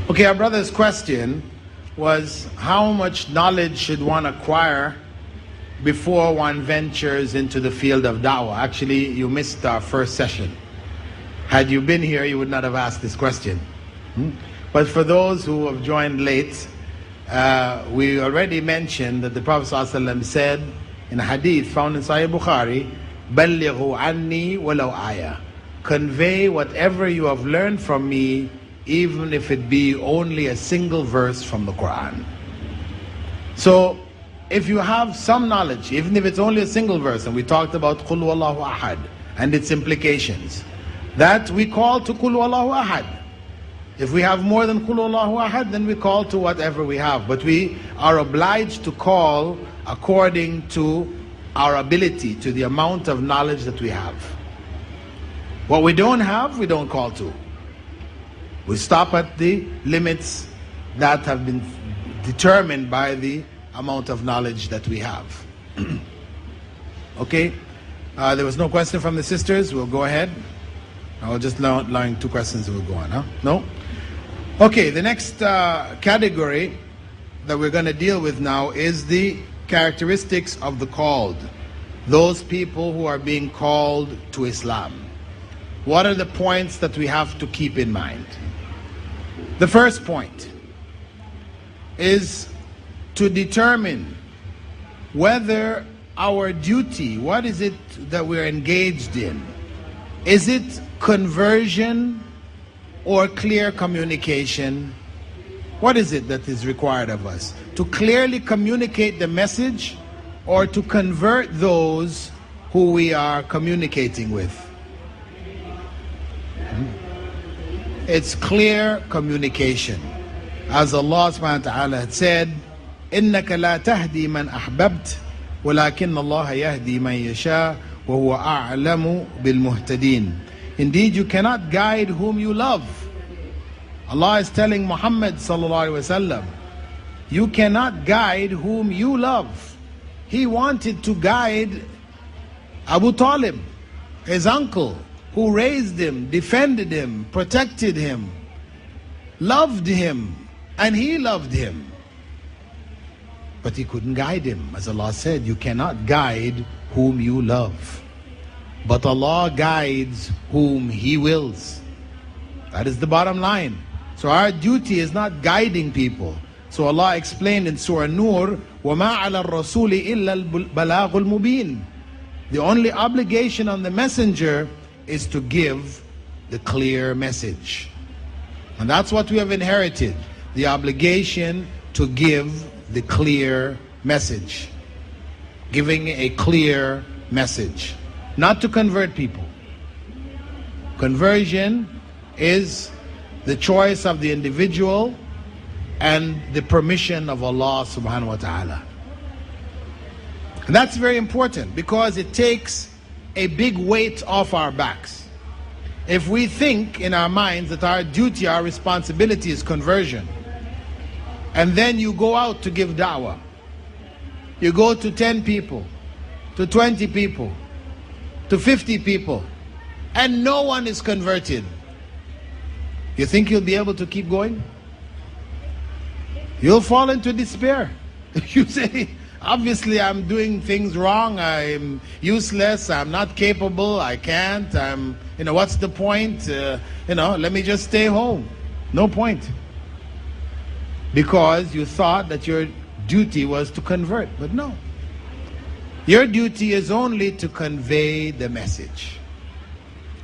Okay, our brother's question was, how much knowledge should one acquire before one ventures into the field of da'wah? Actually, you missed our first session. Had you been here, you would not have asked this question. But for those who have joined late, we already mentioned that the Prophet ﷺ said in a hadith found in Sahih Bukhari, بَلِّغُوا عَنِّي وَلَوْ آيَةً. Convey whatever you have learned from me, even if it be only a single verse from the Quran. So, if you have some knowledge, even if it's only a single verse, and we talked about Qul Huwallahu Ahad and its implications, that we call to Qul Huwallahu Ahad. If we have more than Qul Huwallahu Ahad, then we call to whatever we have. But we are obliged to call according to our ability, to the amount of knowledge that we have. What we don't have, we don't call to. We stop at the limits that have been determined by the amount of knowledge that we have. Okay? There was no question from the sisters. We'll go ahead. I will just line two questions and we'll go on. Huh? No? Okay, the next category that we're going to deal with now is the characteristics of the called. Those people who are being called to Islam. What are the points that we have to keep in mind? The first point is to determine whether our duty, what is it that we're engaged in? Is it conversion or clear communication? What is it that is required of us? To clearly communicate the message or to convert those who we are communicating with? It's clear communication. As Allah subhanahu wa ta'ala had said, إِنَّكَ لَا تَهْدِي مَنْ أَحْبَبْتَ وَلَكِنَّ اللَّهَ يَهْدِي مَنْ يَشَاءُ وَهُوَ أَعْلَمُ بِالْمُهْتَدِينَ. Indeed, you cannot guide whom you love. Allah is telling Muhammad sallallahu alaihi wasallam, you cannot guide whom you love. He wanted to guide Abu Talib, his uncle, who raised him, defended him, protected him, loved him, and he loved him. But he couldn't guide him. As Allah said, you cannot guide whom you love. But Allah guides whom He wills. That is the bottom line. So our duty is not guiding people. So Allah explained in Surah Nur, وَمَا عَلَى الرَّسُولِ إِلَّا الْبَلَاغُ الْمُبِينَ. The only obligation on the messenger is to give the clear message. And that's what we have inherited. The obligation to give the clear message. Giving a clear message. Not to convert people. Conversion is the choice of the individual and the permission of Allah subhanahu wa ta'ala. And that's very important because it takes a big weight off our backs. If we think in our minds that our duty, our responsibility is conversion, and then you go out to give da'wah, you go to 10 people, to 20 people, to 50 people, and no one is converted, you think you'll be able to keep going? You'll fall into despair. You say, obviously I'm doing things wrong, I'm useless, I'm not capable, I can't, what's the point? Let me just stay home. No point. Because you thought that your duty was to convert, but no. Your duty is only to convey the message.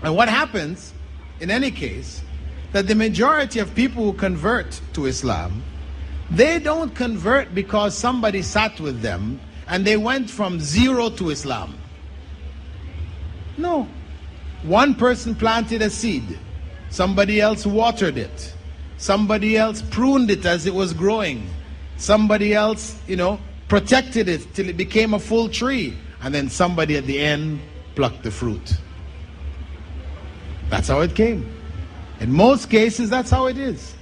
And what happens, in any case, that the majority of people who convert to Islam, they don't convert because somebody sat with them and they went from zero to Islam. No. One person planted a seed. Somebody else watered it. Somebody else pruned it as it was growing. Somebody else, protected it till it became a full tree. And then somebody at the end plucked the fruit. That's how it came. In most cases, that's how it is.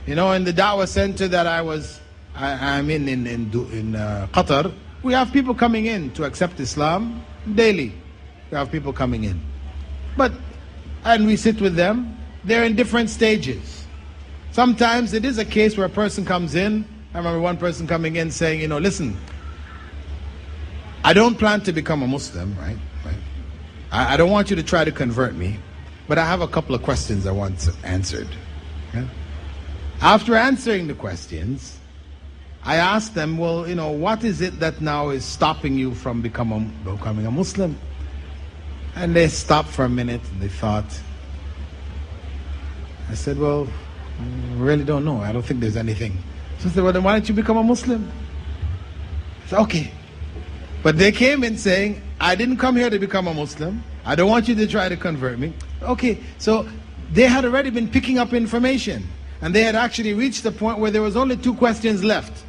In the Dawah center that I'm in Qatar, we have people coming in to accept Islam daily. We have people coming in. And we sit with them. They're in different stages. Sometimes it is a case where a person comes in. I remember one person coming in saying, you know, listen, I don't plan to become a Muslim, right? I don't want you to try to convert me, but I have a couple of questions I want answered. Okay? After answering the questions, I asked them, well, you know, what is it that now is stopping you from becoming a Muslim? And they stopped for a minute and they thought. I said, well, I really don't know. I don't think there's anything. So I said, well, then why don't you become a Muslim? I said, okay. But they came in saying, I didn't come here to become a Muslim. I don't want you to try to convert me. Okay, so they had already been picking up information. And they had actually reached the point where there was only 2 questions left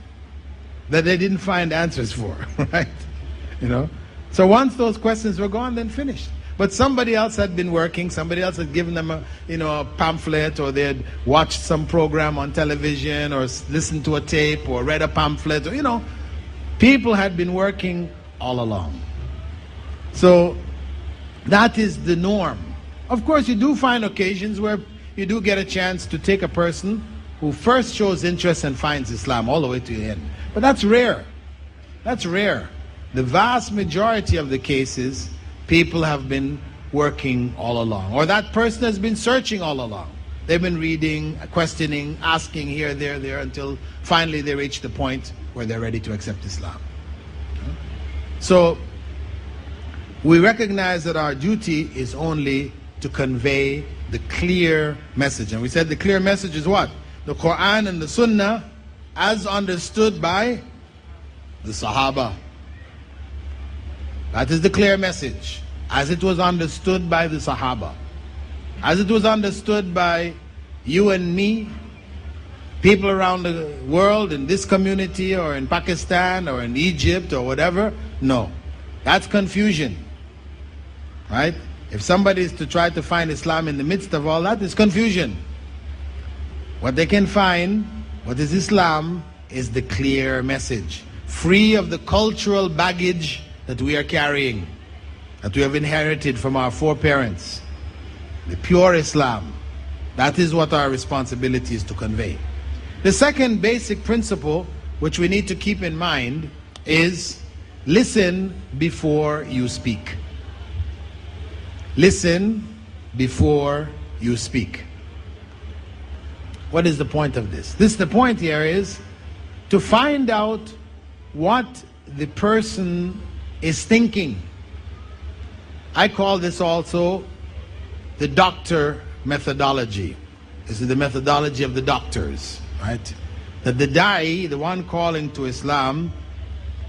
that they didn't find answers for, right? You know? So once those questions were gone, then finished. But somebody else had been working, somebody else had given them a pamphlet, or they had watched some program on television, or listened to a tape, or read a pamphlet, or, people had been working all along. So that is the norm. Of course, you do find occasions where you do get a chance to take a person who first shows interest and finds Islam all the way to the end. But that's rare. That's rare. The vast majority of the cases, people have been working all along. Or that person has been searching all along. They've been reading, questioning, asking here, there, until finally they reach the point where they're ready to accept Islam. So, we recognize that our duty is only to convey the clear message. And we said the clear message is what? The Quran and the Sunnah as understood by the Sahaba. That is the clear message. As it was understood by the Sahaba. As it was understood by you and me, people around the world, in this community, or in Pakistan, or in Egypt, or whatever. No. That's confusion. Right? If somebody is to try to find Islam in the midst of all that, it's confusion. What they can find, what is Islam, is the clear message. Free of the cultural baggage that we are carrying, that we have inherited from our foreparents. The pure Islam. That is what our responsibility is to convey. The second basic principle which we need to keep in mind is listen before you speak. Listen before you speak. What is the point of this? The point here is to find out what the person is thinking. I call this also the doctor methodology. This is the methodology of the doctors, right? That the da'i, the one calling to Islam,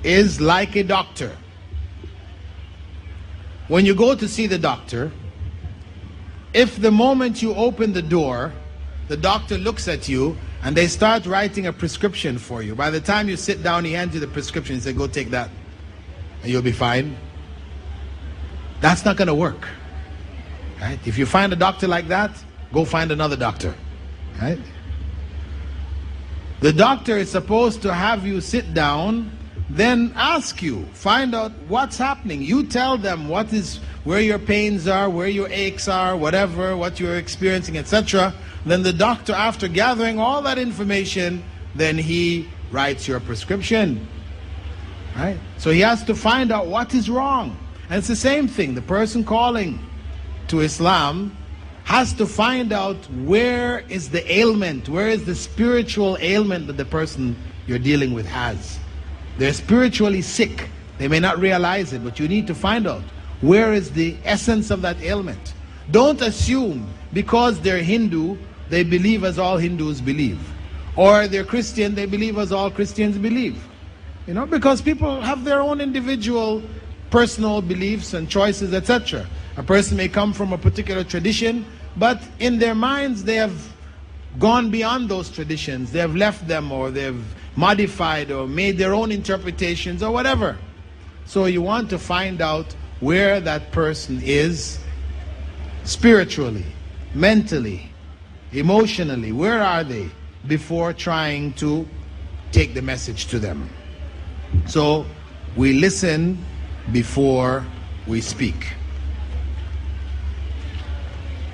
is like a doctor. When you go to see the doctor, if the moment you open the door, the doctor looks at you and they start writing a prescription for you. By the time you sit down, he hands you the prescription and says, go take that and you'll be fine. That's not going to work. Right? If you find a doctor like that, go find another doctor. Right? The doctor is supposed to have you sit down, then ask you, find out what's happening. You tell them where your pains are, where your aches are, whatever, what you're experiencing, etc. Then the doctor, after gathering all that information, then he writes your prescription. Right? So he has to find out what is wrong. And it's the same thing. The person calling to Islam has to find out where is the ailment, where is the spiritual ailment that the person you're dealing with has. They're spiritually sick. They may not realize it, but you need to find out where is the essence of that ailment. Don't assume because they're Hindu, they believe as all Hindus believe. Or they're Christian, they believe as all Christians believe. Because people have their own individual personal beliefs and choices, etc. A person may come from a particular tradition, but in their minds they have gone beyond those traditions. They have left them, or they've modified or made their own interpretations or whatever. So you want to find out where that person is spiritually, mentally, emotionally. Where are they before trying to take the message to them? So we listen before we speak.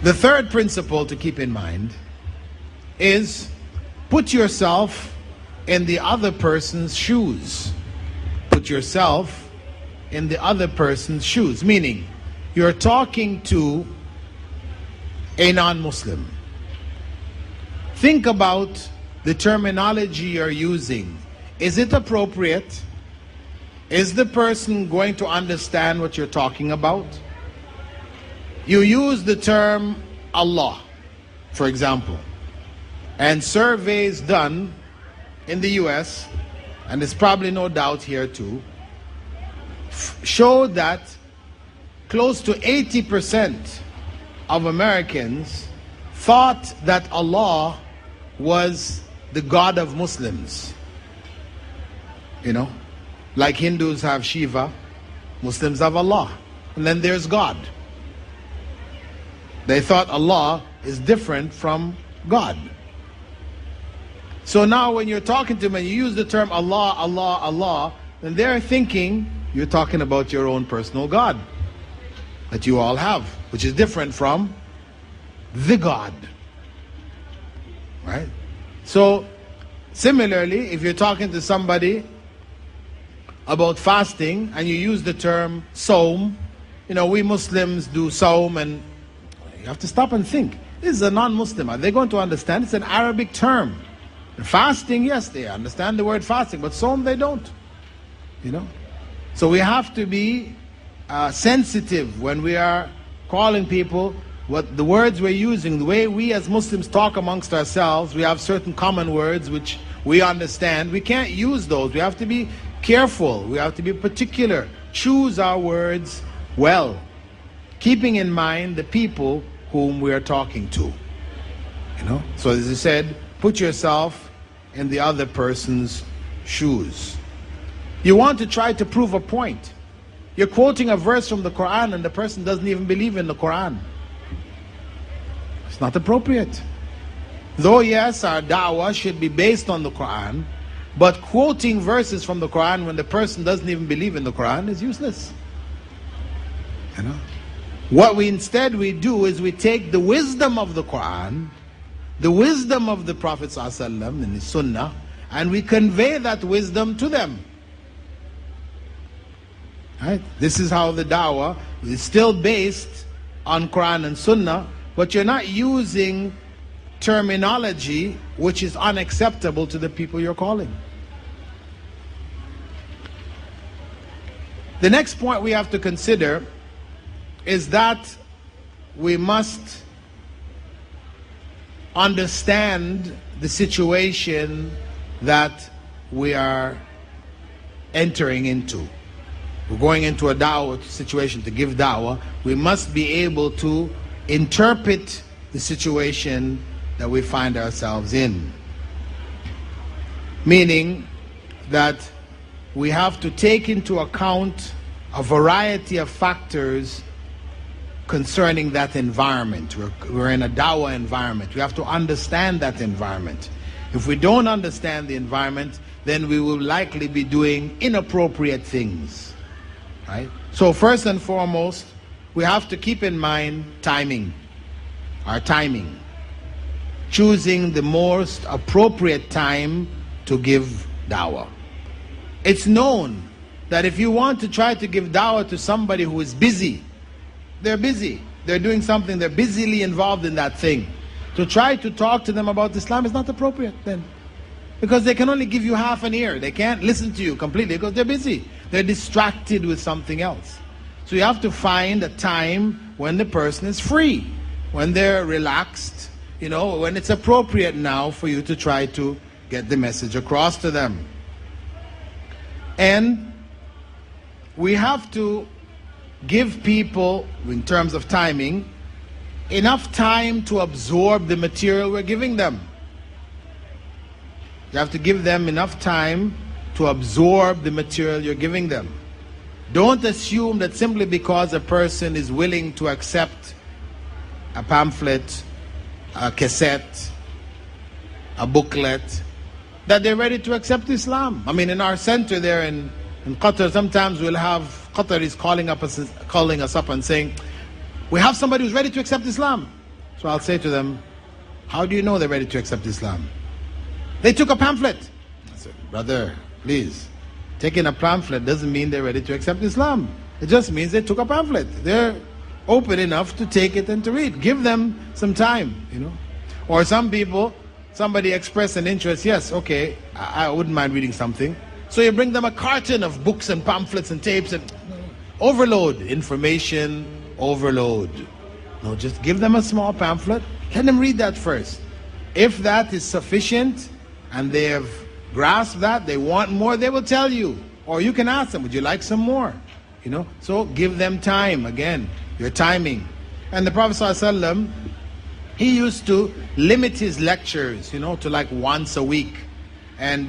The third principle to keep in mind is put yourself in the other person's shoes. Put yourself in the other person's shoes. Meaning, you're talking to a non-Muslim. Think about the terminology you're using. Is it appropriate? Is the person going to understand what you're talking about? You use the term Allah, for example, and surveys done in the US, and there's probably no doubt here too, show that close to 80% of Americans thought that Allah was the God of Muslims. You know, like Hindus have Shiva, Muslims have Allah, and then there's God. They thought Allah is different from God. So now when you're talking to them and you use the term Allah, Allah, Allah, then they're thinking you're talking about your own personal God that you all have, which is different from the God. Right? So similarly, if you're talking to somebody about fasting and you use the term Sawm, you know, we Muslims do Sawm, and you have to stop and think. This is a non-Muslim. Are they going to understand? It's an Arabic term. Fasting, yes, they understand the word fasting, but Sawm they don't. You know? So we have to be sensitive when we are calling people. What the words we're using, the way we as Muslims talk amongst ourselves, we have certain common words which we understand. We can't use those. We have to be careful. We have to be particular. Choose our words well, keeping in mind the people whom we are talking to. You know? So as I said, put yourself in the other person's shoes. You want to try to prove a point. You're quoting a verse from the Quran and the person doesn't even believe in the Quran. It's not appropriate. Though yes, our da'wah should be based on the Quran, but quoting verses from the Quran when the person doesn't even believe in the Quran is useless. You know? What we instead do is we take the wisdom of the Quran, the wisdom of the Prophet ﷺ and his Sunnah, and we convey that wisdom to them. Right? This is how the da'wah is still based on Quran and Sunnah, but you're not using terminology which is unacceptable to the people you're calling. The next point we have to consider is that we must understand the situation that we are entering into. We're going into a da'wah situation to give da'wah. We must be able to interpret the situation that we find ourselves in. Meaning that we have to take into account a variety of factors concerning that environment. We're in a dawah environment. We have to understand that environment. If we don't understand the environment, then we will likely be doing inappropriate things. Right? So first and foremost, we have to keep in mind timing. Our timing. Choosing the most appropriate time to give dawah. It's known that if you want to try to give dawah to somebody who is busy, they're busy, they're doing something, they're busily involved in that thing, to try to talk to them about Islam is not appropriate then. Because they can only give you half an ear. They can't listen to you completely because they're busy. They're distracted with something else. So you have to find a time when the person is free, when they're relaxed, you know, when it's appropriate now for you to try to get the message across to them. And we have to give people, in terms of timing, enough time to absorb the material we're giving them. You have to give them enough time to absorb the material you're giving them. Don't assume that simply because a person is willing to accept a pamphlet, a cassette, a booklet, that they're ready to accept Islam. I mean, in our center there in Qatar, sometimes we'll have Qataris calling us up and saying, we have somebody who's ready to accept Islam. So I'll say to them, how do you know they're ready to accept Islam? They took a pamphlet. I said, brother, please, taking a pamphlet doesn't mean they're ready to accept Islam. It just means they took a pamphlet. They're open enough to take it and to read. Give them some time, you know. Or some people, somebody expressed an interest, yes, okay, I wouldn't mind reading something. So you bring them a carton of books and pamphlets and tapes and overload, information overload. No, just give them a small pamphlet, let them read that first. If that is sufficient and they have grasped that, they want more, they will tell you. Or you can ask them, would you like some more? You know, so give them time. Again, your timing. And the Prophet ﷺ, he used to limit his lectures, you know, to like once a week. And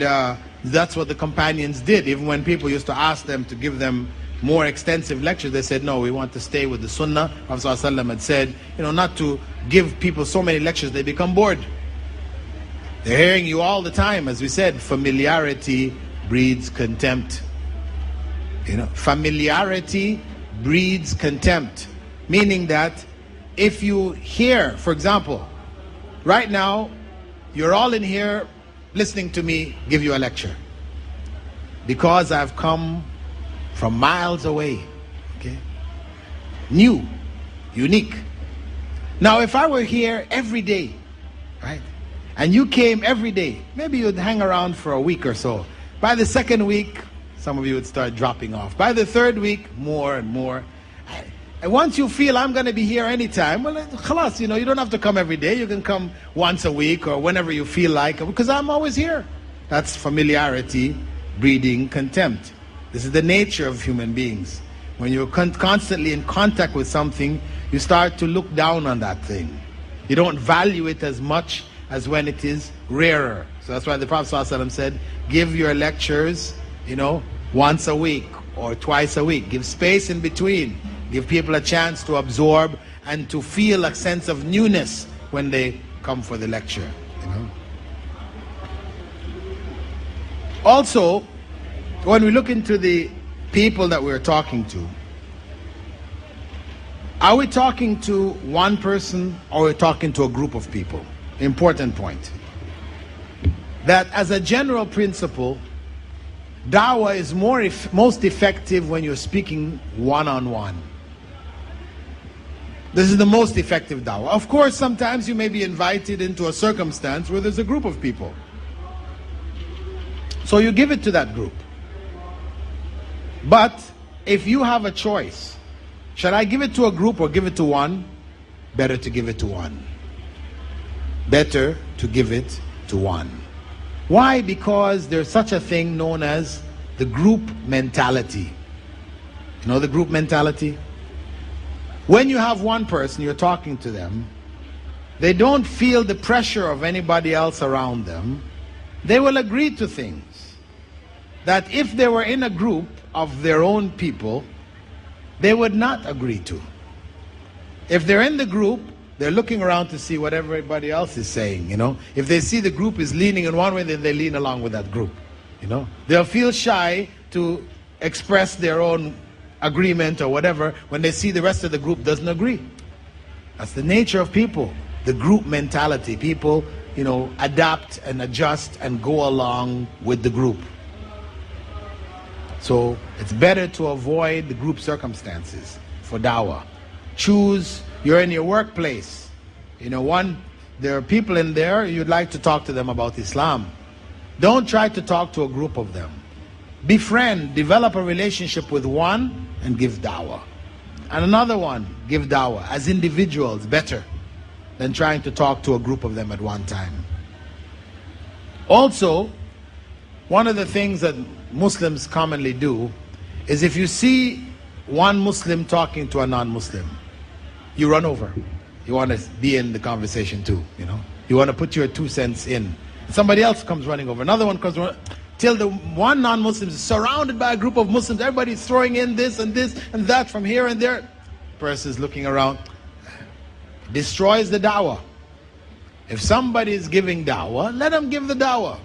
that's what the companions did. Even when people used to ask them to give them more extensive lectures, they said, no, we want to stay with the Sunnah. Prophet ﷺ had said, you know, not to give people so many lectures, they become bored. They're hearing you all the time. As we said, familiarity breeds contempt. You know, familiarity breeds contempt. Meaning that if you hear, for example, right now, you're all in here listening to me give you a lecture. Because I've come from miles away. Okay? New, unique. Now if I were here every day, right? And you came every day, maybe you'd hang around for a week or so. By the second week, some of you would start dropping off. By the third week, more and more. And once you feel I'm going to be here anytime, well, khalas, you know, you don't have to come every day. You can come once a week or whenever you feel like, because I'm always here. That's familiarity breeding contempt. This is the nature of human beings. When you're constantly in contact with something, you start to look down on that thing. You don't value it as much as when it is rarer. So that's why the Prophet ﷺ said, give your lectures, you know, once a week or twice a week. Give space in between. Give people a chance to absorb and to feel a sense of newness when they come for the lecture, you know. Also, when we look into the people that we're talking to, are we talking to one person or are we talking to a group of people? Important point. That as a general principle, Dawah is most effective when you're speaking one-on-one. This is the most effective Dawah. Of course, sometimes you may be invited into a circumstance where there's a group of people. So you give it to that group. But if you have a choice, should I give it to a group or give it to one? Better to give it to one. Better to give it to one. Why? Because there's such a thing known as the group mentality. You know the group mentality? When you have one person, you're talking to them, they don't feel the pressure of anybody else around them. They will agree to things that if they were in a group of their own people, they would not agree to. If they're in the group, they're looking around to see what everybody else is saying, you know. If they see the group is leaning in one way, then they lean along with that group, you know. They'll feel shy to express their own agreement or whatever when they see the rest of the group doesn't agree. That's the nature of people, the group mentality. People, you know, adapt and adjust and go along with the group. So it's better to avoid the group circumstances for Dawah. Choose, you're in your workplace. You know, there are people in there, you'd like to talk to them about Islam. Don't try to talk to a group of them. Befriend, develop a relationship with one and give Dawah. And another one, give Dawah. As individuals, better than trying to talk to a group of them at one time. Also, one of the things that Muslims commonly do is if you see one Muslim talking to a non-Muslim, you run over. You want to be in the conversation too, you know. You want to put your 2 cents in. Somebody else comes running over. Another one comes running. Till the one non-Muslim is surrounded by a group of Muslims. Everybody's throwing in this and that from here and there. Person is looking around. Destroys the Dawah. If somebody is giving Dawah, let them give the Dawah.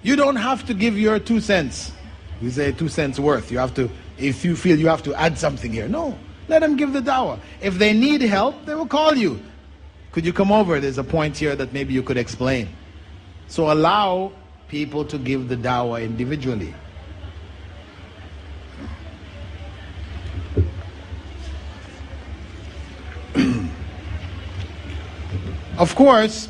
You don't have to give your 2 cents. We say 2 cents worth. You have to, if you feel you have to add something here. No, let them give the Dawah. If they need help, they will call you. Could you come over? There's a point here that maybe you could explain. So allow people to give the dawah individually. Of course,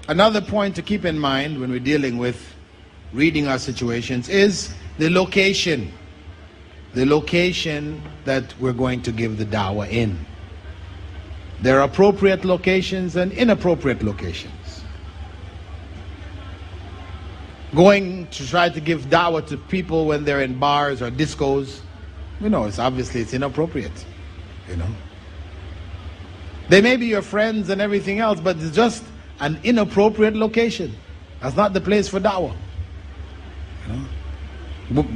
another point to keep in mind when we're dealing with reading our situations is the location. The location that we're going to give the dawah in. There are appropriate locations and inappropriate locations. Going to try to give dawah to people when they're in bars or discos, it's obviously inappropriate, They may be your friends and everything else, but it's just an inappropriate location. That's not the place for dawah.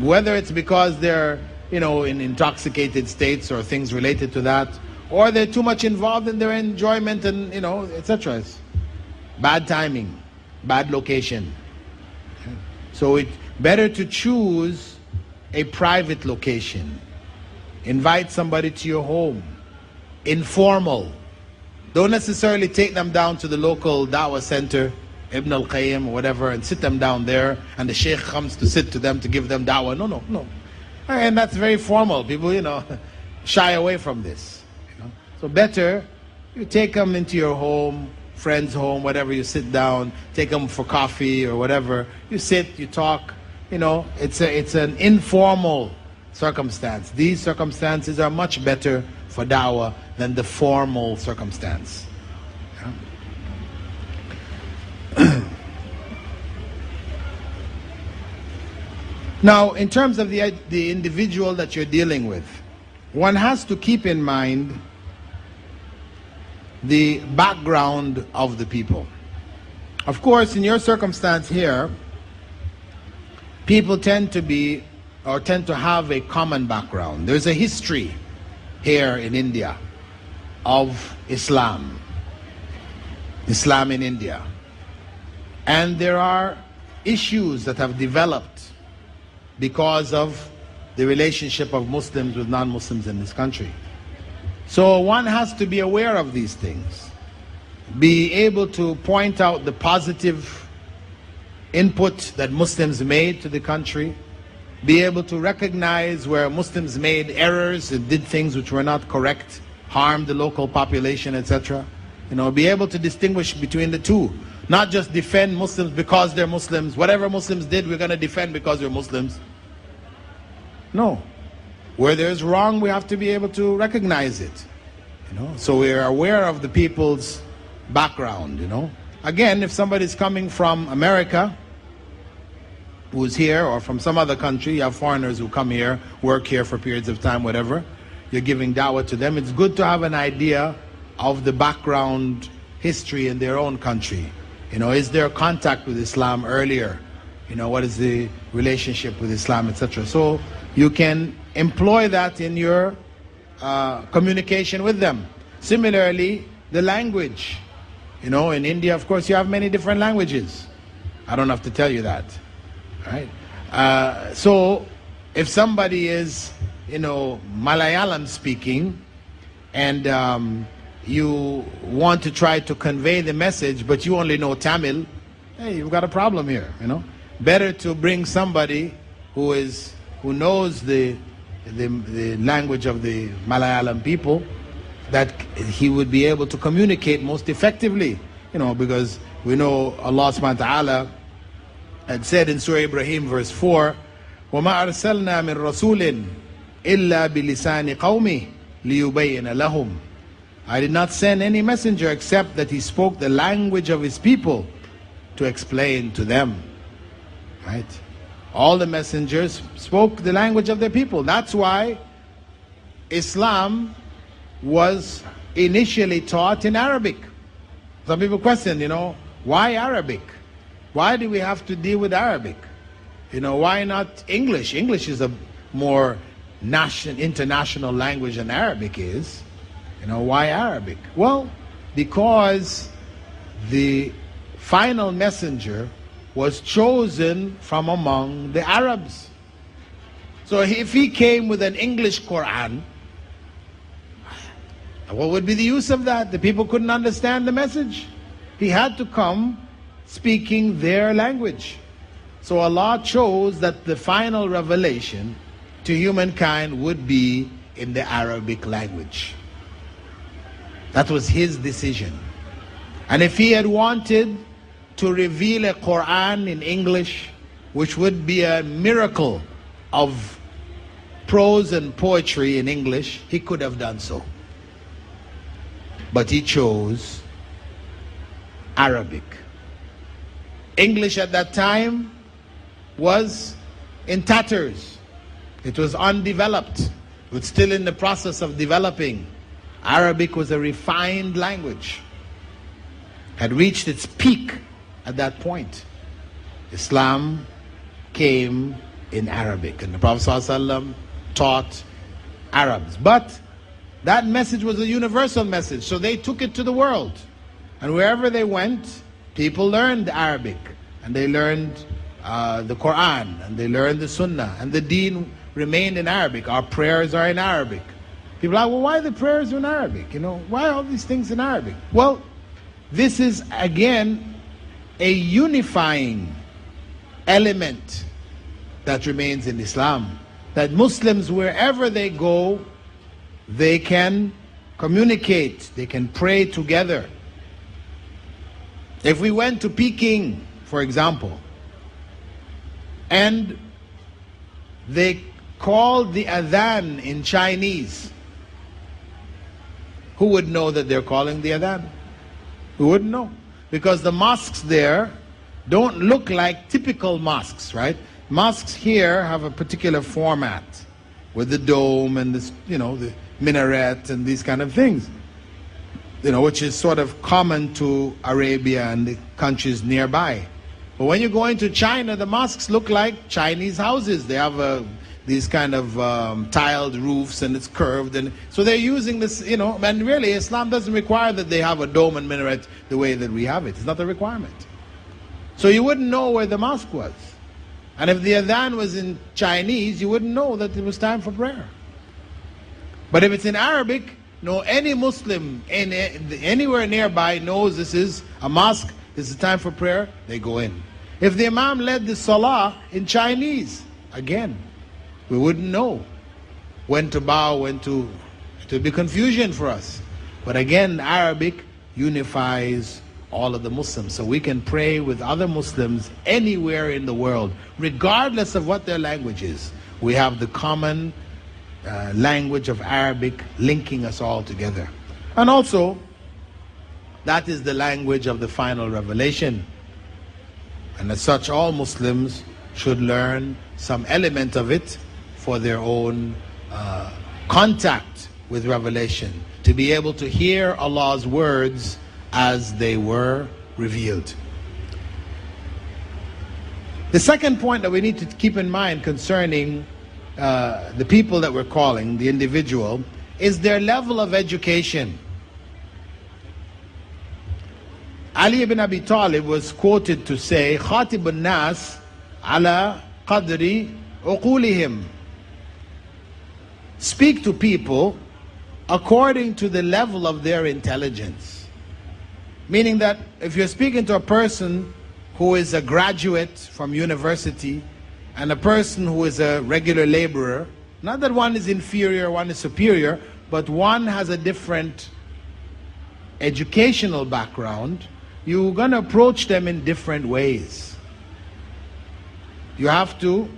Whether it's because they're, in intoxicated states or things related to that, or they're too much involved in their enjoyment and, etc. It's bad timing, bad location. So it's better to choose a private location. Invite somebody to your home. Informal. Don't necessarily take them down to the local dawah center, Ibn al-Qayyim or whatever, and sit them down there, and the sheikh comes to sit to them to give them dawah. No. And that's very formal. People, shy away from this. So better, you take them into your home, friend's home, whatever, you sit down, take them for coffee or whatever. You sit, you talk, it's an informal circumstance. These circumstances are much better for dawah than the formal circumstance. Now, in terms of the individual that you're dealing with, one has to keep in mind the background of the people. Of course, in your circumstance here, people tend to have a common background. There's a history here in India of Islam in India. And there are issues that have developed because of the relationship of Muslims with non-Muslims in this country. So one has to be aware of these things, be able to point out the positive input that Muslims made to the country, be able to recognize where Muslims made errors and did things which were not correct, harmed the local population, etc. Be able to distinguish between the two. Not just defend Muslims because they're Muslims. Whatever Muslims did, we're going to defend because we're Muslims. No. Where there's wrong, we have to be able to recognize it. So we're aware of the people's background, Again, if somebody's coming from America, who's here, or from some other country, you have foreigners who come here, work here for periods of time, whatever, you're giving dawah to them, it's good to have an idea of the background history in their own country. Is there contact with Islam earlier? What is the relationship with Islam, etc. So you can employ that in your communication with them. Similarly, the language. In India, of course, you have many different languages. I don't have to tell you that. Right? So if somebody is, Malayalam speaking, and you want to try to convey the message, but you only know Tamil, hey, you've got a problem here. Better to bring somebody who knows the language of the Malayalam people, that he would be able to communicate most effectively. Because we know Allah subhanahu wa ta'ala had said in Surah Ibrahim verse 4, وَمَا أَرْسَلْنَا مِن رَسُولٍ إِلَّا بِلِسَانِ قَوْمِهِ لِيُبَيِّنَ لَهُمْ. I did not send any messenger except that he spoke the language of his people to explain to them. Right? All the messengers spoke the language of their people. That's why Islam was initially taught in Arabic. Some people question, why Arabic? Why do we have to deal with Arabic? Why not English? English is a more international language than Arabic is. Why Arabic? Well, because the final messenger was chosen from among the Arabs. So if he came with an English Quran, what would be the use of that? The people couldn't understand the message. He had to come speaking their language. So Allah chose that the final revelation to humankind would be in the Arabic language. That was His decision. And if He had wanted to reveal a Quran in English, which would be a miracle of prose and poetry in English, He could have done so. But He chose Arabic. English at that time was in tatters. It was undeveloped. It was still in the process of developing. Arabic was a refined language. Had reached its peak at that point. Islam came in Arabic, and the Prophet ﷺ taught Arabs. But that message was a universal message, so they took it to the world. And wherever they went, people learned Arabic, and they learned the Quran, and they learned the Sunnah, and the Deen remained in Arabic. Our prayers are in Arabic. People are like, well, why the prayers are in Arabic? You know, why all these things in Arabic? Well, this is again a unifying element that remains in Islam. That Muslims, wherever they go, they can communicate, they can pray together. If we went to Peking, for example, and they called the adhan in Chinese, who would know that they're calling the adhan? Who wouldn't know? Because the mosques there don't look like typical mosques, right? Mosques here have a particular format with the dome and this, you know, the minaret and these kind of things, you know, which is sort of common to Arabia and the countries nearby. But when you go into China, the mosques look like Chinese houses. They have these kind of tiled roofs, and it's curved, and so they're using this, you know, and really Islam doesn't require that they have a dome and minaret the way that we have it. It's not a requirement. So you wouldn't know where the mosque was. And if the adhan was in Chinese, you wouldn't know that it was time for prayer. But if it's in Arabic, no, any Muslim anywhere nearby knows this is a mosque, this is time for prayer, they go in. If the Imam led the Salah in Chinese, again, we wouldn't know when to bow, when to, it would be confusion for us. But again, Arabic unifies all of the Muslims. So we can pray with other Muslims anywhere in the world, regardless of what their language is. We have the common language of Arabic linking us all together. And also, that is the language of the final revelation. And as such, all Muslims should learn some element of it for their own contact with revelation, to be able to hear Allah's words as they were revealed. The second point that we need to keep in mind concerning the people that we're calling, the individual, is their level of education. Ali ibn Abi Talib was quoted to say, "Khatib an-nas ala qadri uqulihim." Speak to people according to the level of their intelligence. Meaning that if you're speaking to a person who is a graduate from university and a person who is a regular laborer, not that one is inferior, one is superior, but one has a different educational background, you're going to approach them in different ways. You have to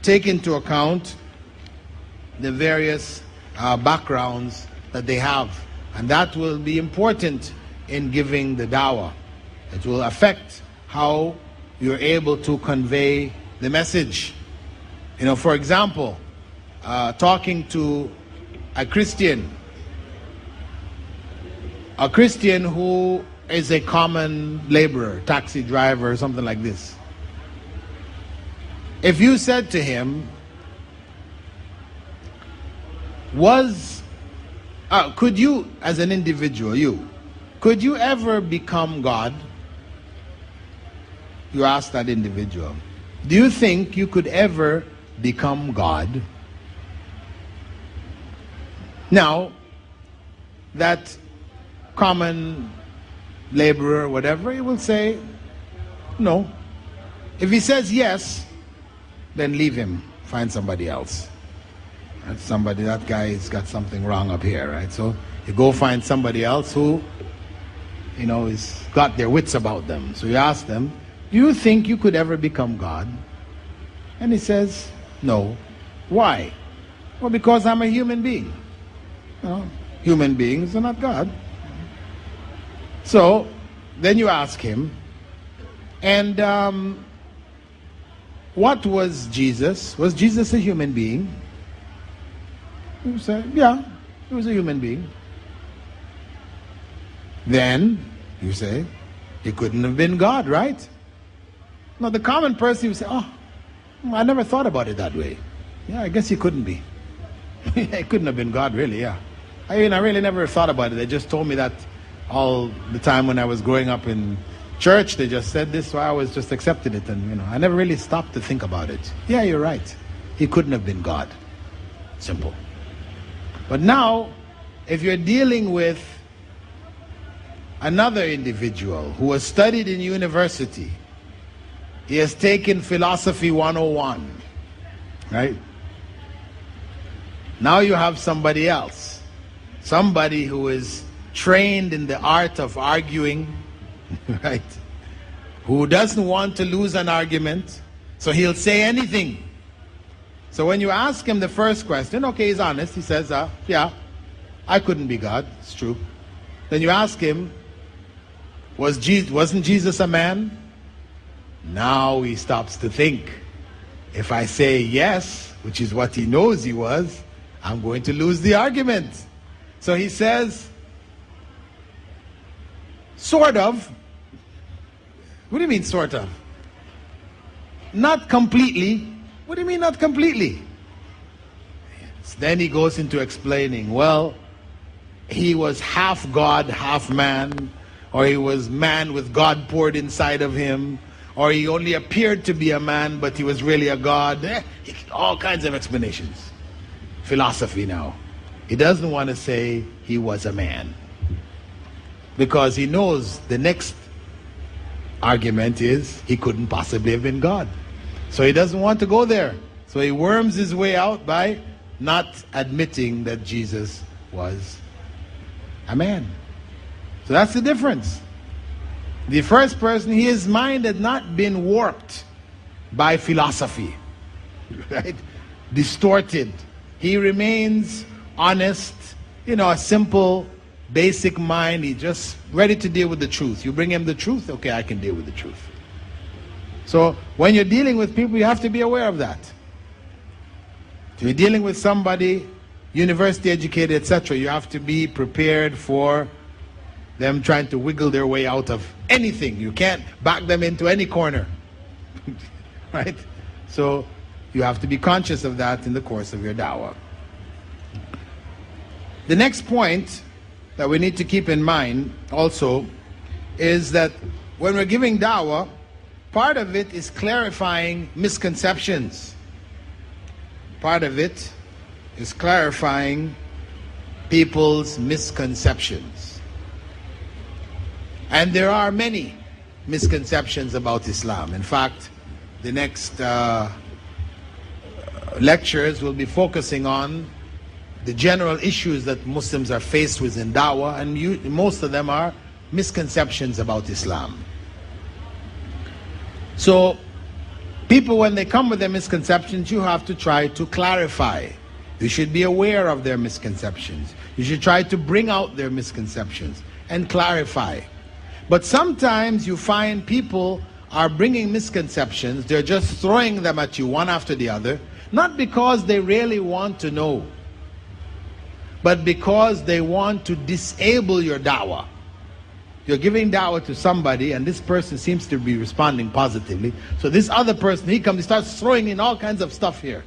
take into account the various backgrounds that they have, and that will be important in giving the dawah. It will affect how you're able to convey the message. You know, for example, talking to a Christian who is a common laborer, taxi driver, something like this. If you said to him, could you, as an individual, could you ever become God? You ask that individual, do you think you could ever become God? Now, that common laborer, whatever, he will say, No. If he says yes, then leave him. Find somebody else. That guy's got something wrong up here, right? So you go find somebody else who, is got their wits about them. So you ask them, do you think you could ever become God? And he says, no. Why? Well, because I'm a human being. Human beings are not God. So then you ask him, and what was Jesus? Was Jesus a human being? You say, yeah, he was a human being. Then you say, he couldn't have been God, right? Now the common person would say, oh, I never thought about it that way. Yeah, I guess he couldn't be. He couldn't have been God, really, yeah. I really never thought about it. They just told me that all the time when I was growing up in church. They just said this, so I was just accepted it, and I never really stopped to think about it. Yeah, you're right. He couldn't have been God. Simple. But now, if you're dealing with another individual who has studied in university, he has taken philosophy 101, right? Now you have somebody else, somebody who is trained in the art of arguing, right? Who doesn't want to lose an argument, so he'll say anything. So when you ask him the first question, okay, he's honest, he says, yeah, I couldn't be God, it's true. Then you ask him, wasn't Jesus a man? Now he stops to think. If I say yes, which is what he knows he was, I'm going to lose the argument. So he says, sort of. What do you mean, sort of? Not completely. What do you mean, not completely? Then he goes into explaining, well, he was half God, half man, or he was man with God poured inside of him, or he only appeared to be a man, but he was really a God. All kinds of explanations. Philosophy now. He doesn't want to say he was a man, because he knows the next argument is he couldn't possibly have been God. So he doesn't want to go there. So he worms his way out by not admitting that Jesus was a man. So that's the difference. The first person, his mind had not been warped by philosophy, right? Distorted. He remains honest, a simple, basic mind. He's just ready to deal with the truth. You bring him the truth, okay, I can deal with the truth. So when you're dealing with people, you have to be aware of that. If you're dealing with somebody, university educated, etc., you have to be prepared for them trying to wiggle their way out of anything. You can't back them into any corner. Right? So you have to be conscious of that in the course of your dawah. The next point that we need to keep in mind also is that when we're giving dawah, part of it is clarifying misconceptions. Part of it is clarifying people's misconceptions. And there are many misconceptions about Islam. In fact, the next lectures will be focusing on the general issues that Muslims are faced with in dawah, and most of them are misconceptions about Islam. So people, when they come with their misconceptions, you have to try to clarify. You should be aware of their misconceptions. You should try to bring out their misconceptions and clarify. But sometimes you find people are bringing misconceptions, they're just throwing them at you one after the other, not because they really want to know, but because they want to disable your da'wah. You're giving da'wah to somebody and this person seems to be responding positively. So this other person, he comes, he starts throwing in all kinds of stuff here.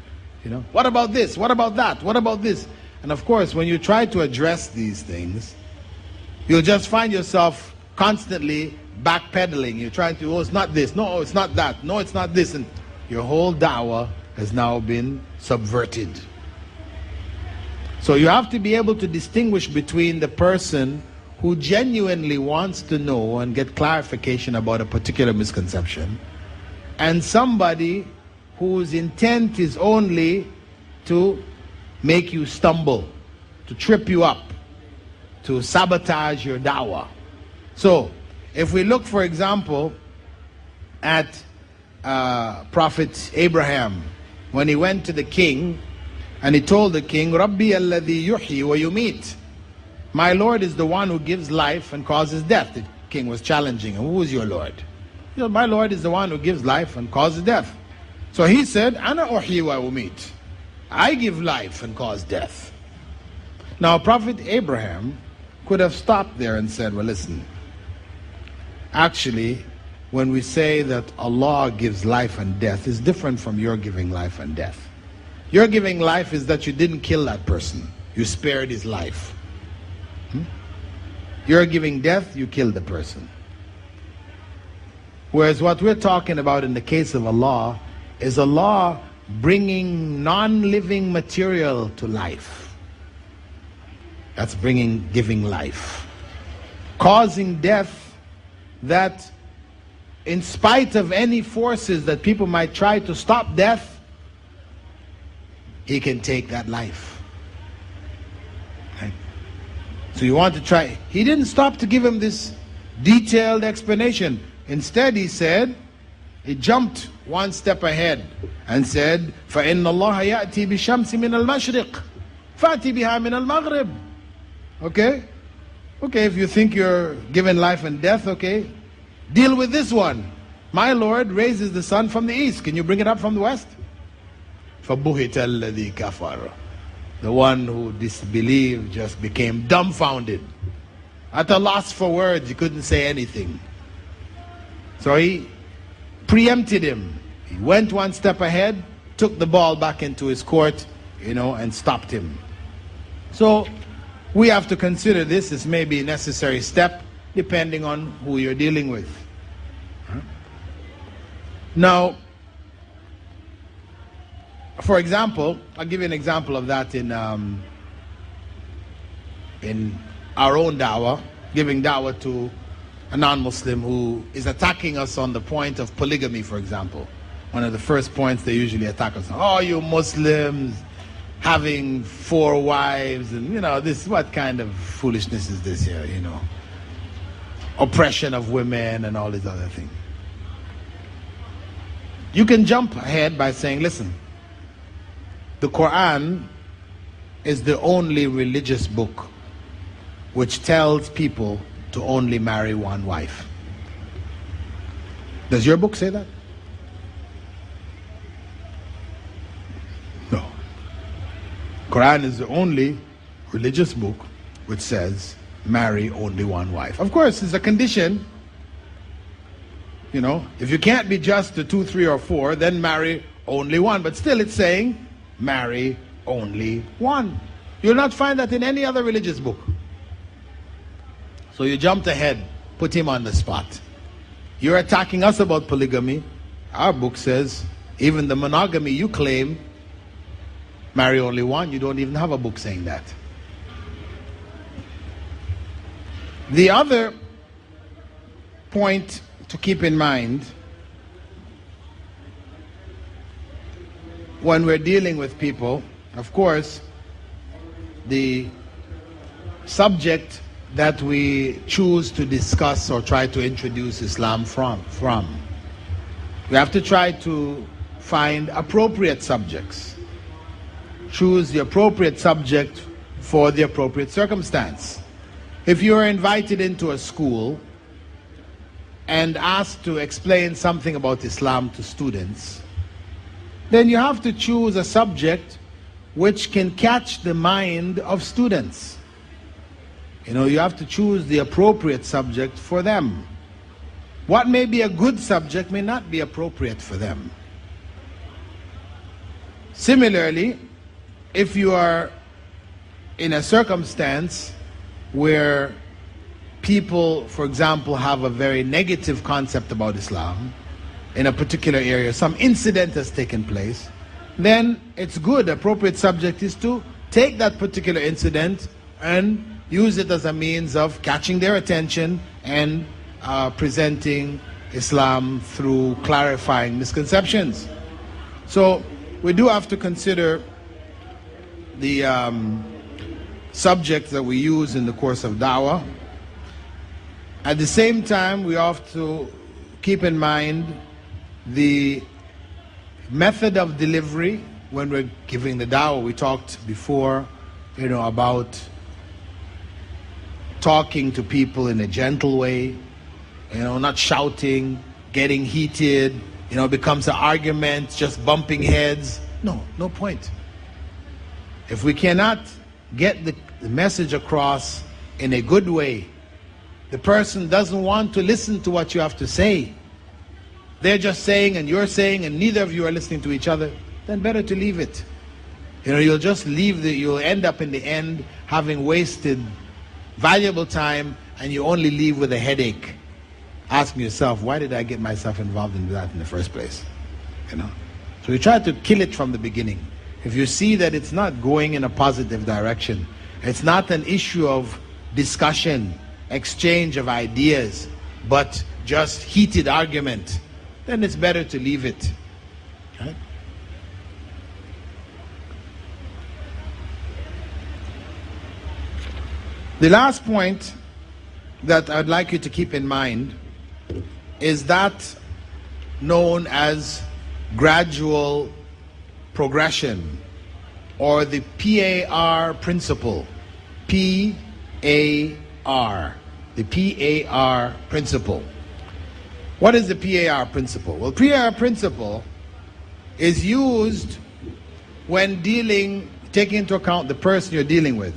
What about this? What about that? What about this? And of course, when you try to address these things, you'll just find yourself constantly backpedaling. You're trying to, oh, it's not this. No, it's not that. No, it's not this. And your whole da'wah has now been subverted. So you have to be able to distinguish between the person who genuinely wants to know and get clarification about a particular misconception, and somebody whose intent is only to make you stumble, to trip you up, to sabotage your dawah. So, if we look, for example, at Prophet Abraham, when he went to the king and he told the king, Rabbi alladhi yuhyi wa yumit. My Lord is the one who gives life and causes death. The king was challenging him. Who is your Lord? He said, my Lord is the one who gives life and causes death. So he said, Ana uhyi wa umit. I give life and cause death. Now Prophet Abraham could have stopped there and said, well, listen, actually, when we say that Allah gives life and death, is different from your giving life and death. Your giving life is that you didn't kill that person. You spared his life. You're giving death, you killed the person. Whereas what we're talking about in the case of Allah is Allah bringing non-living material to life. That's giving life. Causing death that in spite of any forces that people might try to stop death, He can take that life. Right? So you want to try. He didn't stop to give him this detailed explanation. Instead, he said, he jumped one step ahead and said, فَإِنَّ اللَّهَ يَأْتِي بِالشَّمْسِ مِنَ الْمَشْرِقِ فَأْتِي بِهَا مِنَ الْمَغْرِبِ. Okay? Okay, if you think you're given life and death, okay, deal with this one. My Lord raises the sun from the east. Can you bring it up from the west? فَبُهِتَ الَّذِي كَفَرَ. The one who disbelieved just became dumbfounded. At a loss for words, he couldn't say anything. So he preempted him. He went one step ahead, took the ball back into his court, and stopped him. So we have to consider this as maybe a necessary step, depending on who you're dealing with. Now, for example, I'll give you an example of that in our own dawah, giving dawah to a non-Muslim who is attacking us on the point of polygamy, for example. One of the first points they usually attack us on. Oh, you Muslims having 4 wives, and this, what kind of foolishness is this here, Oppression of women and all these other things. You can jump ahead by saying, listen, the Quran is the only religious book which tells people to only marry one wife. Does your book say that? No. Quran is the only religious book which says marry only one wife. Of course, it's a condition. If you can't be just to 2, 3, or 4, then marry only one. But still it's saying marry only one. You'll not find that in any other religious book. So you jumped ahead, put him on the spot. You're attacking us about polygamy. Our book says, even the monogamy you claim, marry only one. You don't even have a book saying that. The other point to keep in mind when we're dealing with people, of course, the subject that we choose to discuss or try to introduce Islam from. We have to try to find appropriate subjects. Choose the appropriate subject for the appropriate circumstance. If you are invited into a school and asked to explain something about Islam to students, then you have to choose a subject which can catch the mind of students. You have to choose the appropriate subject for them. What may be a good subject may not be appropriate for them. Similarly, if you are in a circumstance where people, for example, have a very negative concept about Islam in a particular area, some incident has taken place, then it's good, appropriate subject is to take that particular incident and use it as a means of catching their attention and presenting Islam through clarifying misconceptions. So we do have to consider the subjects that we use in the course of dawah. At the same time, we have to keep in mind the method of delivery when we're giving the dawah. We talked before, about talking to people in a gentle way, not shouting, getting heated, becomes an argument, just bumping heads. No point. If we cannot get the message across in a good way, the person doesn't want to listen to what you have to say. They're just saying and you're saying and neither of you are listening to each other, then better to leave it. You'll just you'll end up in the end having wasted valuable time, and you only leave with a headache, asking yourself, why did I get myself involved in that in the first place? So you try to kill it from the beginning. If you see that it's not going in a positive direction, it's not an issue of discussion, exchange of ideas, but just heated argument, then it's better to leave it. Right? The last point that I'd like you to keep in mind is that known as gradual progression, or the PAR principle. PAR, the PAR principle. What is the PAR principle? Well, PAR principle is used when taking into account the person you're dealing with,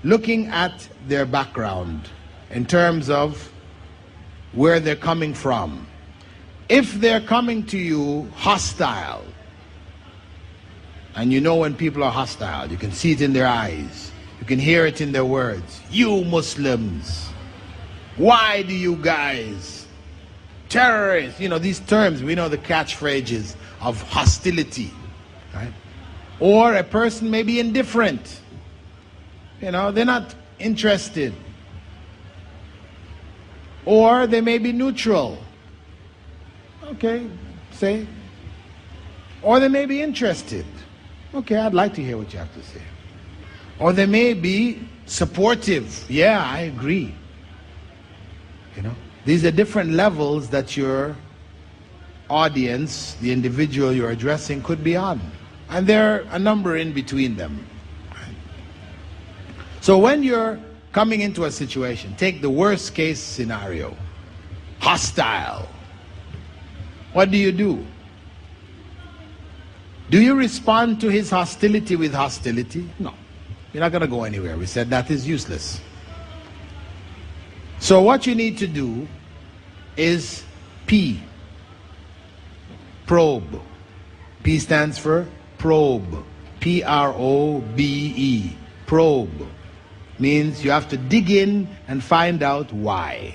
looking at their background in terms of where they're coming from. If they're coming to you hostile, and when people are hostile, you can see it in their eyes, you can hear it in their words. You Muslims, why do you guys, terrorists, these terms, we know the catchphrases of hostility, right? Or a person may be indifferent, they're not interested. Or they may be neutral. Okay, say. Or they may be interested. Okay, I'd like to hear what you have to say. Or they may be supportive. Yeah, I agree. These are different levels that your audience, the individual you're addressing, could be on. And there are a number in between them. So when you're coming into a situation, take the worst case scenario, hostile. What do? Do you respond to his hostility with hostility? No. You're not going to go anywhere. We said that is useless. So what you need to do is P. Probe. P stands for probe. P-R-O-B-E. Probe. Means you have to dig in and find out why.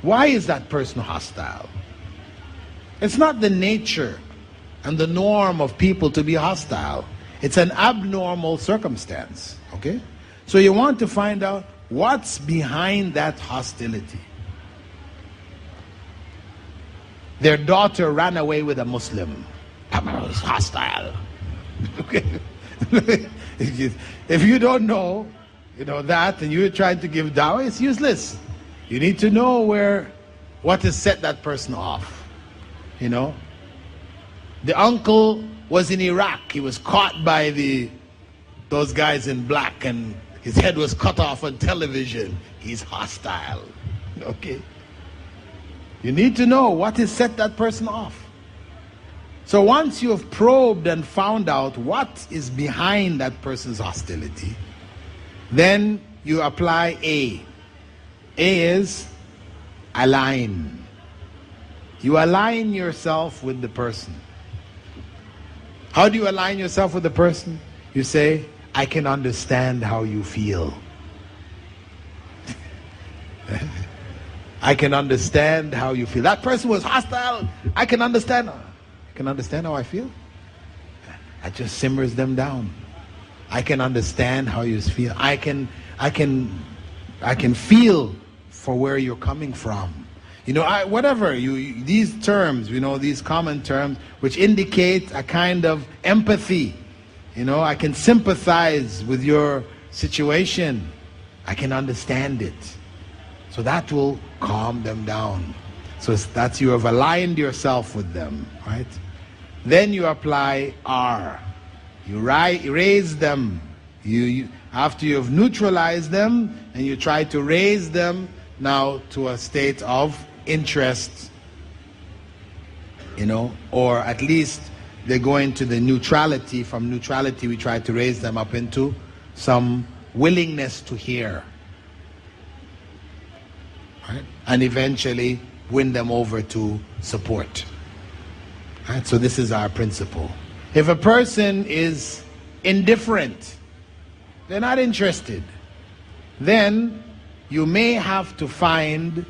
Why is that person hostile? It's not the nature and the norm of people to be hostile. It's an abnormal circumstance, okay? So you want to find out what's behind that hostility. Their daughter ran away with a Muslim. It's hostile. Okay? If you don't know, that, and you're trying to give dawah, it's useless. You need to know what has set that person off. The uncle was in Iraq. He was caught by those guys in black, and his head was cut off on television. He's hostile. Okay? You need to know what has set that person off. So once you have probed and found out what is behind that person's hostility, then you apply A. A is align. You align yourself with the person. How do you align yourself with the person? You say, I can understand how you feel. I can understand how you feel. That person was hostile. I can understand. I can understand how I feel. That just simmers them down. I can understand how you feel. I can feel for where you're coming from. You know, these terms, you know, these common terms, which indicate a kind of empathy. You know, I can sympathize with your situation. I can understand it. So that will calm them down. So that's, you have aligned yourself with them, right? Then you apply R. You raise them. After you have neutralized them, and you try to raise them now to a state of interest, you know, or at least they go into the neutrality. From neutrality, we try to raise them up into some willingness to hear, right? And eventually win them over to support. Right? So this is our principle. If a person is indifferent, they're not interested, then you may have to find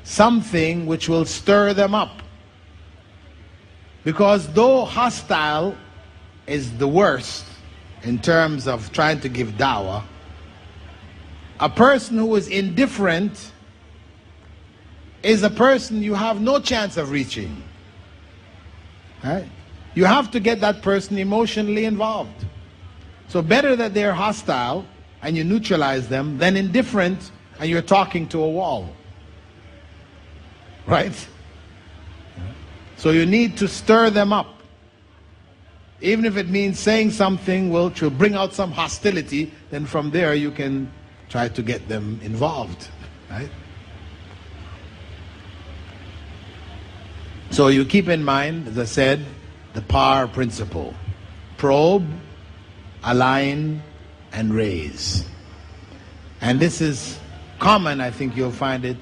something which will stir them up. Because though hostile is the worst in terms of trying to give dawah, a person who is indifferent is a person you have no chance of reaching. Right? You have to get that person emotionally involved. So better that they're hostile and you neutralize them than indifferent and you're talking to a wall. Right? So you need to stir them up. Even if it means saying something which will bring out some hostility, then from there you can try to get them involved. Right? So you keep in mind, as I said, the PAR principle. Probe, align, and raise. And this is common, I think you'll find it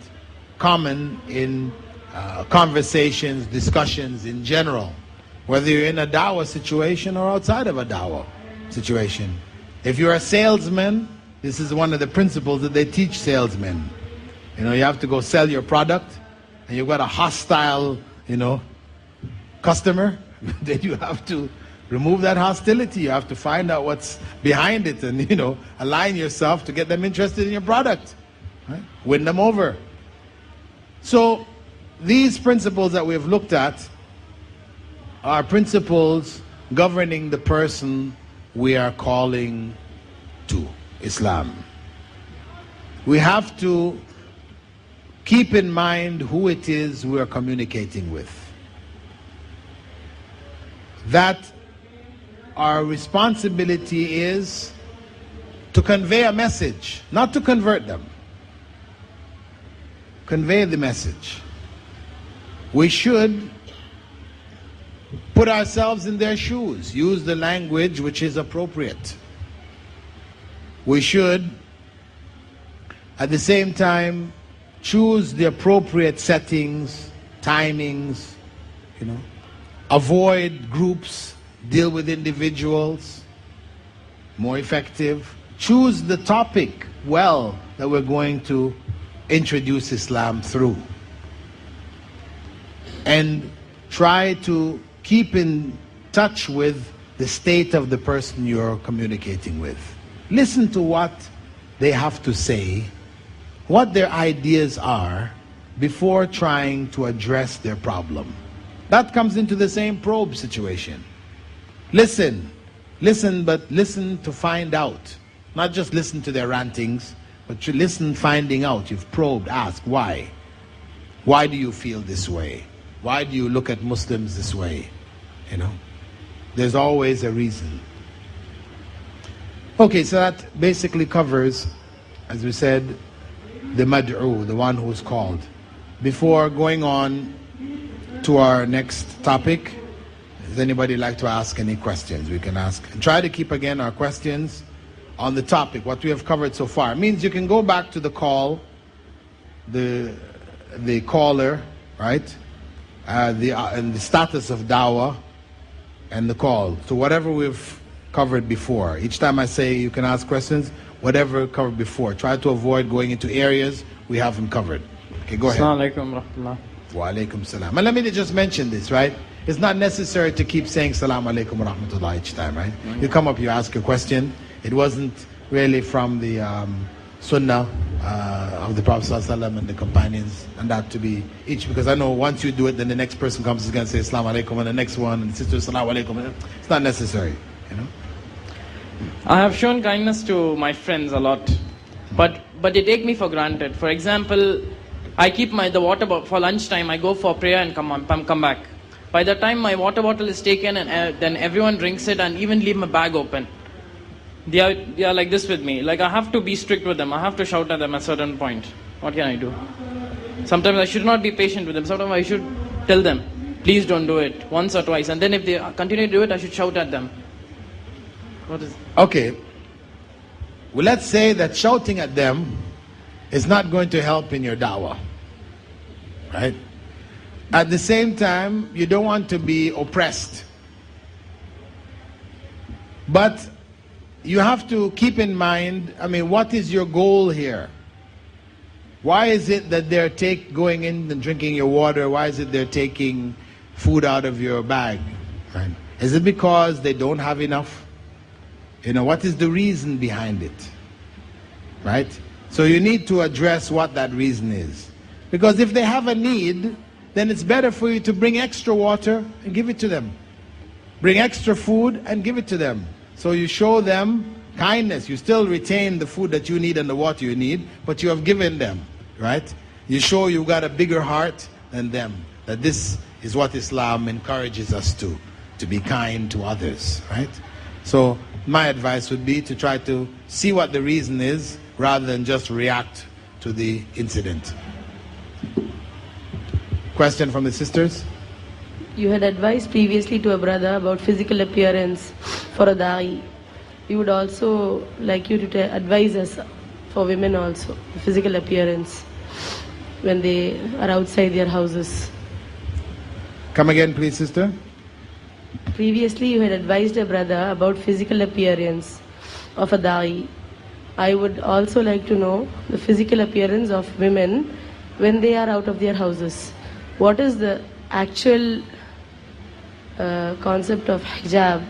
common in conversations, discussions in general. Whether you're in a dawah situation or outside of a dawah situation. If you're a salesman, this is one of the principles that they teach salesmen. You know, you have to go sell your product, and you've got a hostile, you know, customer, then you have to remove that hostility. You have to find out what's behind it and, you know, align yourself to get them interested in your product. Right? Win them over. So these principles that we've looked at are principles governing the person we are calling to Islam. We have to keep in mind who it is we are communicating with. That our responsibility is to convey a message, not to convert them. Convey the message. We should put ourselves in their shoes, use the language which is appropriate. We should, at the same time, choose the appropriate settings, timings, you know, avoid groups, deal with individuals, more effective. Choose the topic well that we're going to introduce Islam through. And try to keep in touch with the state of the person you're communicating with. Listen to what they have to say, what their ideas are, before trying to address their problem. That comes into the same probe situation. Listen, but listen to find out. Not just listen to their rantings, but you listen finding out. You've probed, ask why. Why do you feel this way? Why do you look at Muslims this way? You know, there's always a reason. Okay, so that basically covers, as we said, the mad'u, the one who's called. Before going on to our next topic, does anybody like to ask any questions? We can ask. And try to keep again our questions on the topic, what we have covered so far. It means you can go back to the call, the caller, right? And the status of dawah and the call. So whatever we've covered before. Each time I say you can ask questions, whatever covered before. Try to avoid going into areas we haven't covered. Okay, go ahead. Assalamu alaikum wa rahmatullah. Wa alaikum salam. And let me just mention this, right? It's not necessary to keep saying salam alaikum wa rahmatullah each time, right? You come up, you ask a question. It wasn't really from the Sunnah of the Prophet ﷺ and the companions, and that to be each, because I know once you do it, then the next person comes is going to say Assalamu alaikum, and the next one, and the sister Assalamu alaikum. It's not necessary, you know. I have shown kindness to my friends a lot, but they take me for granted. For example, I keep the water bottle for lunchtime. I go for prayer and come back. By the time my water bottle is taken, and then everyone drinks it, and even leave my bag open. They are like this with me. Like, I have to be strict with them. I have to shout at them at a certain point. What can I do? Sometimes I should not be patient with them. Sometimes I should tell them, please don't do it, once or twice. And then if they continue to do it, I should shout at them. What is? Okay. Well, let's say that shouting at them is not going to help in your dawah. Right? At the same time, you don't want to be oppressed. But you have to keep in mind, I mean, what is your goal here? Why is it that they're going in and drinking your water? Why is it they're taking food out of your bag? Right? Is it because they don't have enough? You know, what is the reason behind it? Right? So you need to address what that reason is. Because if they have a need, then it's better for you to bring extra water and give it to them. Bring extra food and give it to them. So you show them kindness. You still retain the food that you need and the water you need, but you have given them, right? You show you've got a bigger heart than them. That this is what Islam encourages us to be kind to others, right? So my advice would be to try to see what the reason is rather than just react to the incident. Question from the sisters? You had advised previously to a brother about physical appearance for a da'i. We would also like you to advise us for women also, physical appearance when they are outside their houses. Come again, please, sister. Previously you had advised a brother about physical appearance of a da'i. I would also like to know the physical appearance of women when they are out of their houses. What is the actual concept of hijab?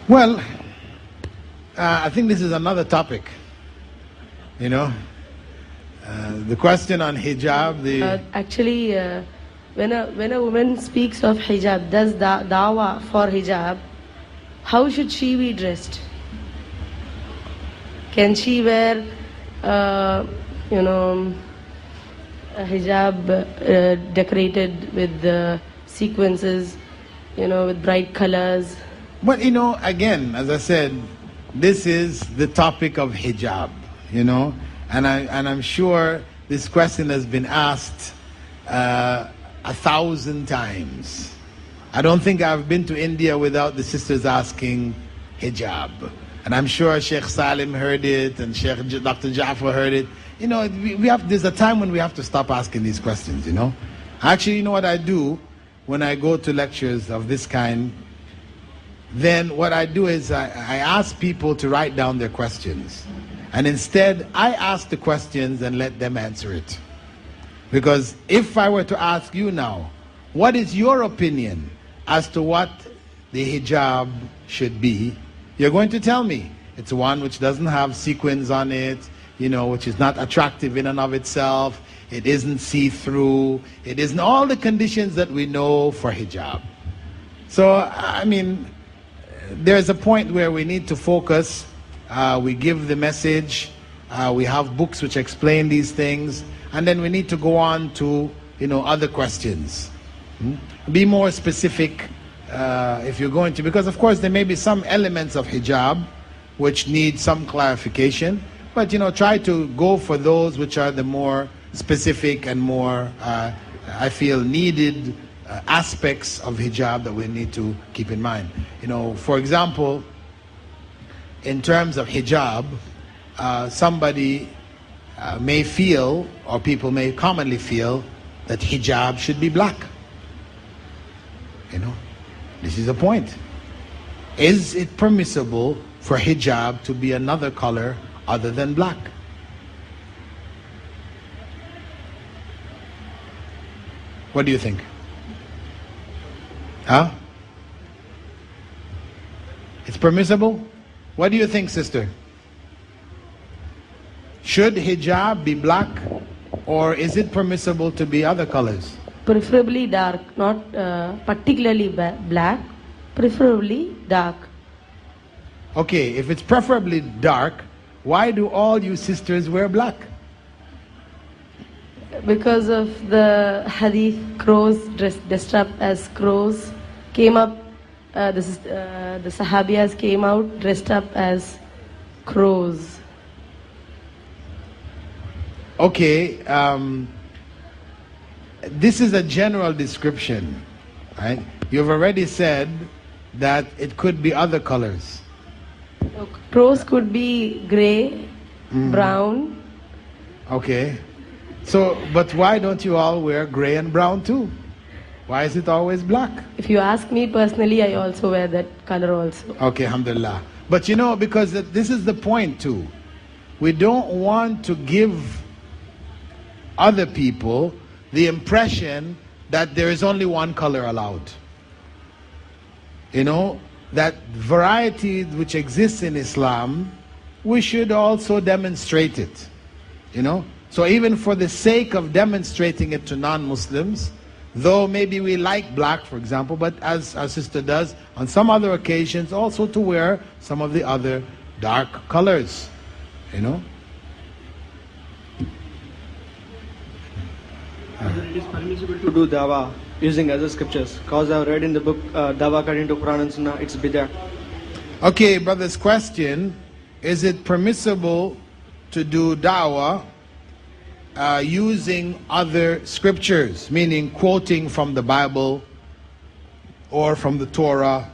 Well, I think this is another topic. You know, the question on hijab. Actually, when a woman speaks of hijab, does dawah for hijab, how should she be dressed? Can she wear, a hijab decorated with sequences, with bright colors? But again, as I said, this is the topic of hijab, and I'm sure this question has been asked 1,000 times. I don't think I've been to India without the sisters asking hijab. And I'm sure Sheikh Salim heard it and Dr. Jaffa heard it. There's a time when we have to stop asking these questions, Actually, what I do when I go to lectures of this kind, then what I do is I ask people to write down their questions. And instead, I ask the questions and let them answer it. Because if I were to ask you now, what is your opinion as to what the hijab should be? You're going to tell me it's one which doesn't have sequins on it, which is not attractive in and of itself. It isn't see-through. It isn't all the conditions that we know for hijab. So, I mean, there's a point where we need to focus. We give the message. We have books which explain these things. And then we need to go on to, other questions. Be more specific if you're going to. Because, of course, there may be some elements of hijab which need some clarification. But, try to go for those which are the more specific and more, I feel, needed aspects of hijab that we need to keep in mind. For example, in terms of hijab, somebody may feel, or people may commonly feel, that hijab should be black. This is a point. Is it permissible for hijab to be another color other than black? What do you think? Huh? It's permissible? What do you think, sister? Should hijab be black, or is it permissible to be other colors? Preferably dark, not particularly black, preferably dark. Okay, if it's preferably dark, why do all you sisters wear black? Because of the hadith, crows dressed up as crows came up. The Sahabiyas came out dressed up as crows. Okay, this is a general description, right? You've already said that it could be other colors. So, crows could be gray, brown. Okay. So, but why don't you all wear gray and brown too? Why is it always black? If you ask me personally, I also wear that color also. Okay, alhamdulillah. But you know, because this is the point too. We don't want to give other people the impression that there is only one color allowed. You know, that variety which exists in Islam, we should also demonstrate it. You know, so even for the sake of demonstrating it to non-Muslims, though maybe we like black, for example, but as our sister does on some other occasions, also to wear some of the other dark colors, you know. It is permissible to do Dawah using other scriptures, because I have read in the book Dawah according to Quran and Sunnah, it's bid'ah. Okay, brother's question, is it permissible to do Dawah using other scriptures, meaning quoting from the Bible or from the Torah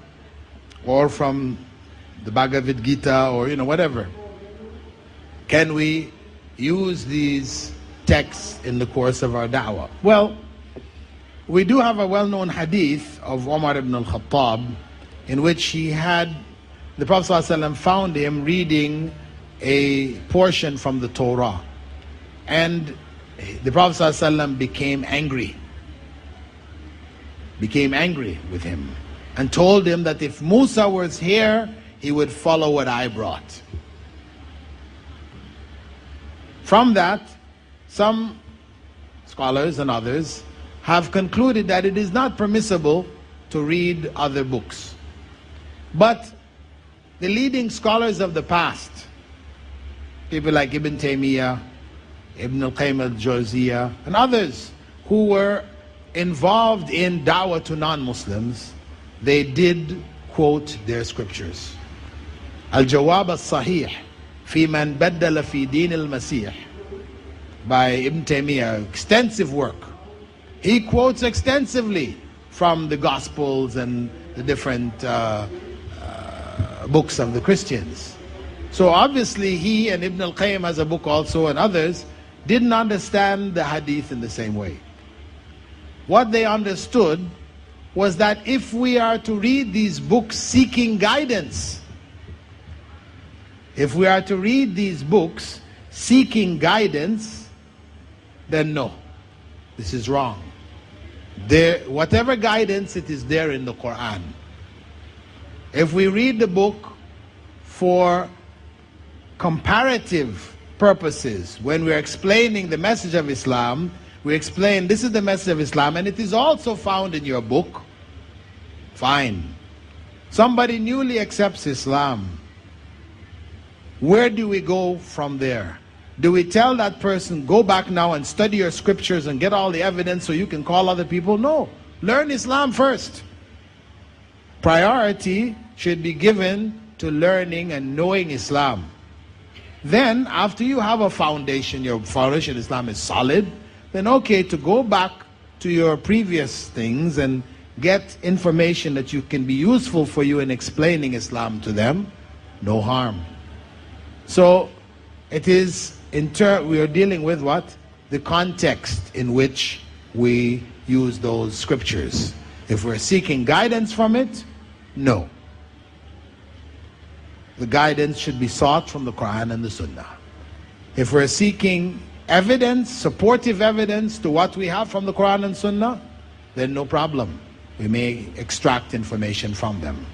or from the Bhagavad Gita, or you know, whatever? Can we use these texts in the course of our da'wah? Well, we do have a well-known hadith of Umar ibn al-Khattab in which he had, the Prophet ﷺ found him reading a portion from the Torah, and the Prophet ﷺ became angry with him and told him that if Musa was here, he would follow what I brought. From that, some scholars and others have concluded that it is not permissible to read other books. But the leading scholars of the past, people like Ibn Taymiyyah, Ibn al-Qayyim al-Jawziyah, and others who were involved in da'wah to non-Muslims, they did quote their scriptures. Al-Jawab al-Sahih fi man baddala fi din al-Masih by Ibn Taymiyyah, extensive work. He quotes extensively from the Gospels and the different books of the Christians. So obviously he and Ibn al-Qayyim has a book also, and others didn't understand the hadith in the same way. What they understood was that if we are to read these books seeking guidance, if we are to read these books seeking guidance, then no, this is wrong. Whatever guidance, it is there in the Quran. If we read the book for comparative purposes, when we're explaining the message of Islam, we explain this is the message of Islam and it is also found in your book, fine. Somebody newly accepts Islam. Where do we go from there? Do we tell that person, go back now and study your scriptures and get all the evidence so you can call other people? No. Learn Islam first. Priority should be given to learning and knowing Islam. Then, after you have a foundation, your foundation Islam is solid, then okay, to go back to your previous things and get information that you can be useful for you in explaining Islam to them, no harm. So, it is, we are dealing with what? The context in which we use those scriptures. If we're seeking guidance from it, no. The guidance should be sought from the Quran and the Sunnah. If we're seeking evidence, supportive evidence to what we have from the Quran and Sunnah, then no problem. We may extract information from them.